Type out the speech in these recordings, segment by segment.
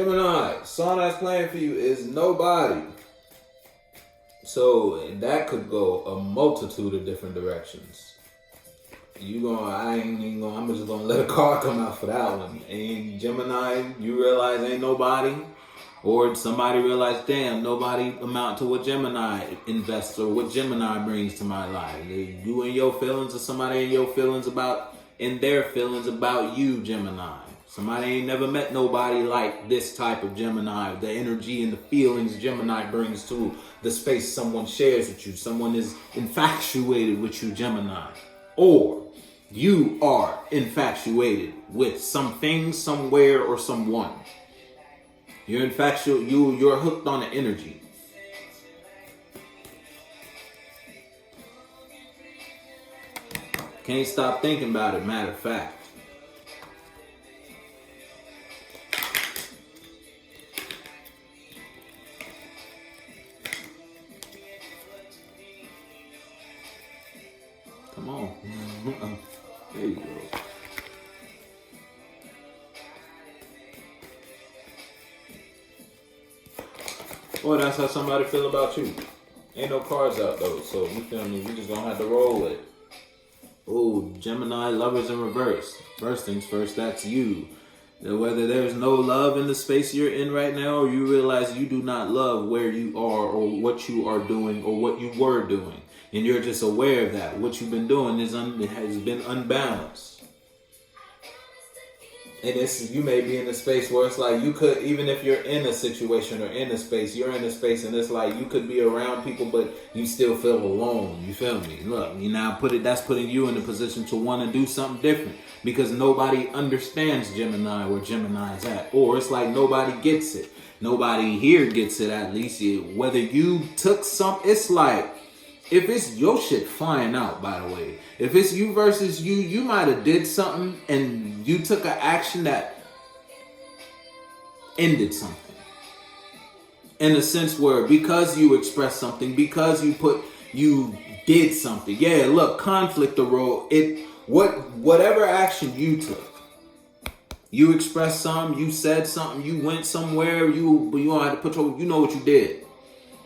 Gemini, song that's playing for you is Nobody. So that could go a multitude of different directions. I'm just gonna let a card come out for that one. And Gemini, you realize ain't nobody, or somebody realize, damn, nobody amount to what Gemini invests or what Gemini brings to my life. You and your feelings, or somebody in your feelings about, in their feelings about you, Gemini. Somebody ain't never met nobody like this type of Gemini. The energy and the feelings Gemini brings to the space someone shares with you. Someone is infatuated with you, Gemini. Or you are infatuated with something, somewhere, or someone. You're you're hooked on the energy. Can't stop thinking about it, matter of fact. Come on. There you go. Boy, that's how somebody feel about you. Ain't no cards out though, so you feel me? We just gonna have to roll with it. Oh, Gemini, lovers in reverse. First things first, that's you. Now, whether there's no love in the space you're in right now, or you realize you do not love where you are, or what you are doing, or what you were doing, and you're just aware of that. What you've been doing has been unbalanced. And you may be in a space where it's like you could, even if you're in a situation or in a space, you're in a space and it's like you could be around people, but you still feel alone. You feel me? Look, that's putting you in a position to want to do something different because nobody understands Gemini where Gemini is at. Or it's like nobody gets it. Nobody here gets it, at least. Whether you took it's like, if it's your shit flying out, by the way, if it's you versus you might have did something and you took an action that ended something. In a sense where because you expressed something, because you did something. Yeah, look, conflict arose. Whatever action you took, you expressed something, you said something, you went somewhere, you don't have to put you know what you did.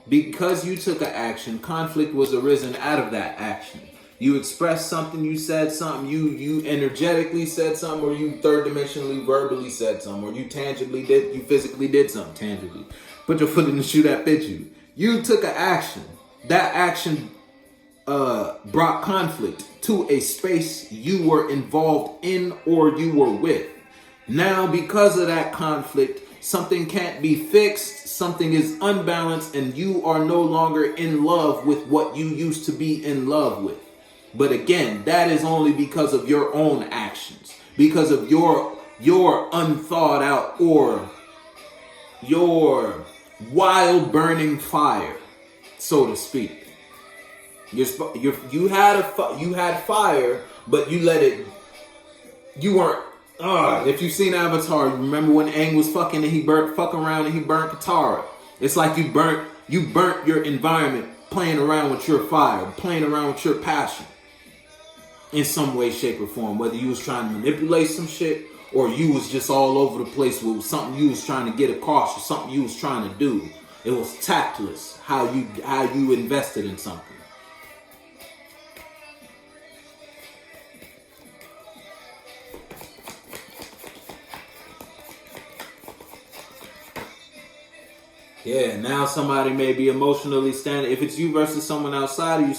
Because you took an action, conflict was arisen out of that action. You expressed something, you said something, you energetically said something, or you third dimensionally verbally said something, or you physically did something tangibly. Put your foot in the shoe that fit you. You took an action. That action brought conflict to a space you were involved in or you were with. Now, because of that conflict, something can't be fixed, something is unbalanced, and you are no longer in love with what you used to be in love with. But again, that is only because of your own actions, because of your unthought out or your wild burning fire, so to speak. You had fire, but you let it. You weren't. If you've seen Avatar, you remember when Aang was fucking and he burnt around and he burnt Katara. It's like you burnt your environment playing around with your fire, playing around with your passion in some way, shape, or form. Whether you was trying to manipulate some shit or you was just all over the place with something you was trying to get across or something you was trying to do. It was tactless how you invested in something. Yeah, now somebody may be emotionally standing. If it's you versus someone outside of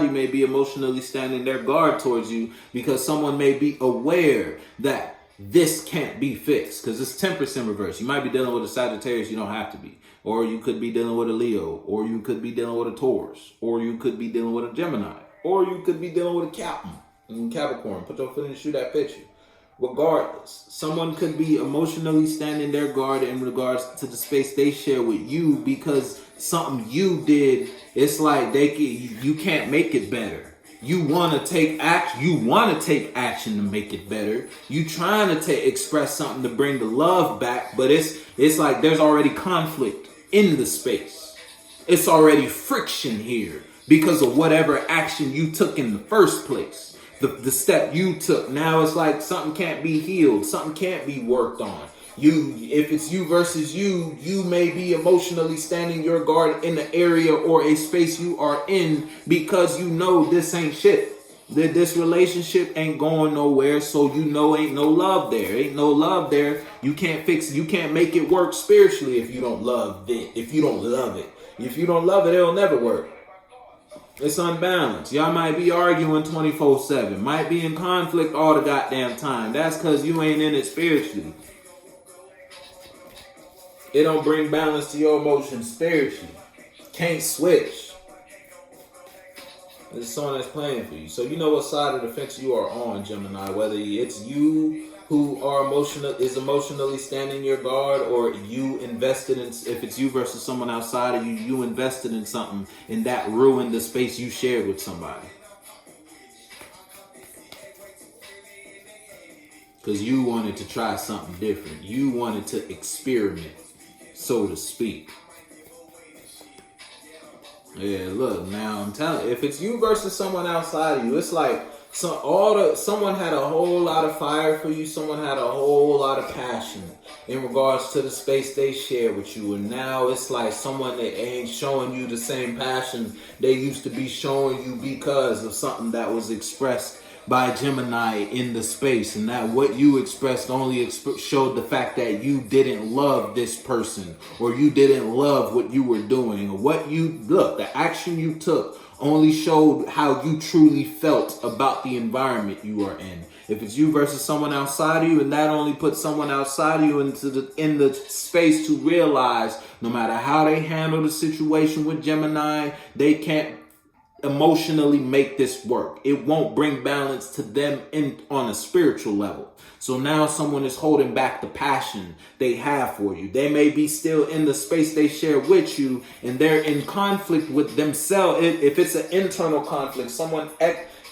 you may be emotionally standing their guard towards you because someone may be aware that this can't be fixed because it's temperance in reverse. You might be dealing with a Sagittarius, you don't have to be. Or you could be dealing with a Leo, or you could be dealing with a Taurus, or you could be dealing with a Gemini, or you could be dealing with a Capricorn. Put your foot in the shoe that fits you. Regardless, someone could be emotionally standing their guard in regards to the space they share with you because something you did, it's like you can't make it better. You want to take action. You want to take action to make it better. You trying to express something to bring the love back, but it's like there's already conflict in the space. It's already friction here because of whatever action you took in the first place. The step you took. Now it's like something can't be healed. Something can't be worked on. If it's you versus you, you may be emotionally standing your guard in the area or a space you are in because you know this ain't shit. That this relationship ain't going nowhere, so you know ain't no love there. Ain't no love there. You can't fix it. You can't make it work spiritually if you don't love it. If you don't love it. If you don't love it, it'll never work. It's unbalanced. Y'all might be arguing 24/7. Might be in conflict all the goddamn time. That's because you ain't in it spiritually. It don't bring balance to your emotions spiritually. Can't switch. It's a song that's playing for you. So you know what side of the fence you are on, Gemini. Whether it's you who are emotionally standing your guard, or you invested in, if it's you versus someone outside of you, you invested in something and that ruined the space you shared with somebody. Because you wanted to try something different. You wanted to experiment, so to speak. Yeah, look, now I'm telling you, if it's you versus someone outside of you, it's like someone had a whole lot of fire for you, someone had a whole lot of passion in regards to the space they share with you, and now it's like someone that ain't showing you the same passion they used to be showing you because of something that was expressed by Gemini in the space, and that what you expressed only showed the fact that you didn't love this person, or you didn't love what you were doing, or the action you took only showed how you truly felt about the environment you are in. If it's you versus someone outside of you, and that only puts someone outside of you in the space to realize no matter how they handle the situation with Gemini, they can't emotionally make this work. It won't bring balance to them on a spiritual level. So now someone is holding back the passion they have for you. They may be still in the space they share with you, and they're in conflict with themselves. If it's an internal conflict, someone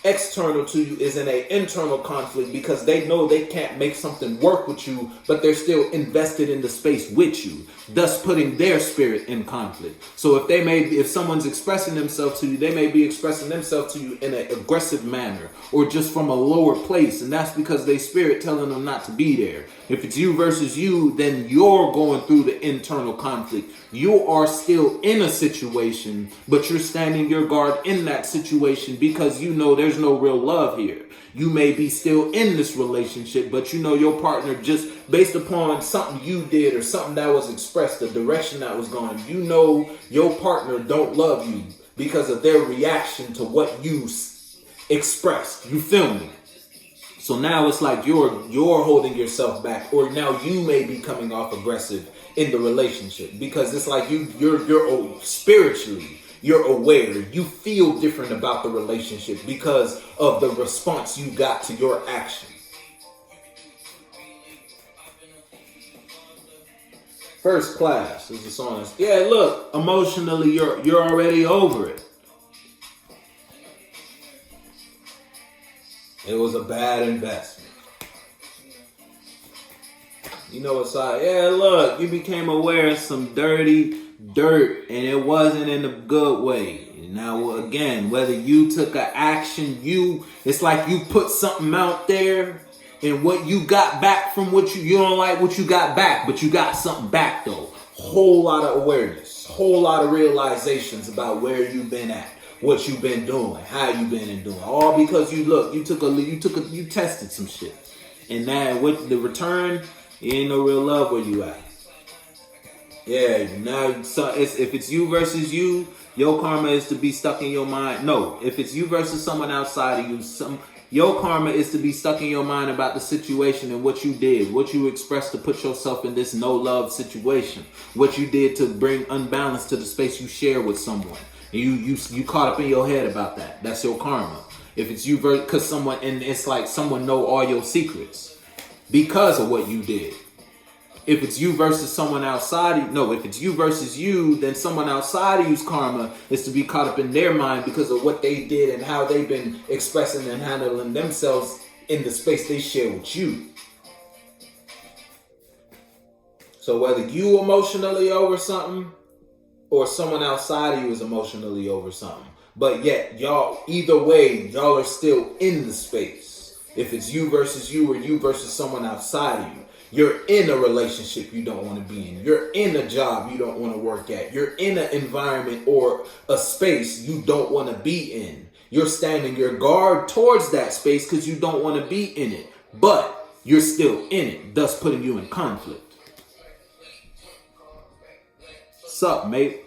external to you is in an internal conflict because they know they can't make something work with you, but they're still invested in the space with you, thus putting their spirit in conflict. So if someone's expressing themselves to you, they may be expressing themselves to you in an aggressive manner or just from a lower place, and that's because they spirit telling them not to be there. If it's you versus you, then you're going through the internal conflict. You are still in a situation, but you're standing your guard in that situation because you know there's no real love here. You may be still in this relationship, but you know your partner, just based upon something you did or something that was expressed, the direction that was going, you know your partner don't love you because of their reaction to what you expressed. You feel me? So now it's like you're holding yourself back, or now you may be coming off aggressive in the relationship because it's like you're spiritually, you're aware, you feel different about the relationship because of the response you got to your action. First Class is the song. Yeah, look, emotionally you're already over it. It was a bad investment. You know what's up? Yeah, look, you became aware of some dirty dirt, and it wasn't in a good way. Now, again, whether you took an action, it's like you put something out there, and what you got back from you don't like what you got back, but you got something back though. Whole lot of awareness, whole lot of realizations about where you've been at, what you've been doing, how you've been doing, all because you tested some shit, and now with the return, you ain't no real love where you at. Yeah, now if it's you versus you, your karma is to be stuck in your mind. No, if it's you versus someone outside of you, your karma is to be stuck in your mind about the situation and what you did, what you expressed to put yourself in this no love situation, what you did to bring unbalance to the space you share with someone. And you caught up in your head about that. That's your karma. If it's you because it's like someone know all your secrets because of what you did. If it's you versus someone outside, if it's you versus you, then someone outside of you's karma is to be caught up in their mind because of what they did and how they've been expressing and handling themselves in the space they share with you. So whether you emotionally over something or someone outside of you is emotionally over something, but yet either way, y'all are still in the space. If it's you versus you or you versus someone outside of you. You're in a relationship you don't want to be in. You're in a job you don't want to work at. You're in an environment or a space you don't want to be in. You're standing your guard towards that space because you don't want to be in it. But you're still in it, thus putting you in conflict. Sup, mate?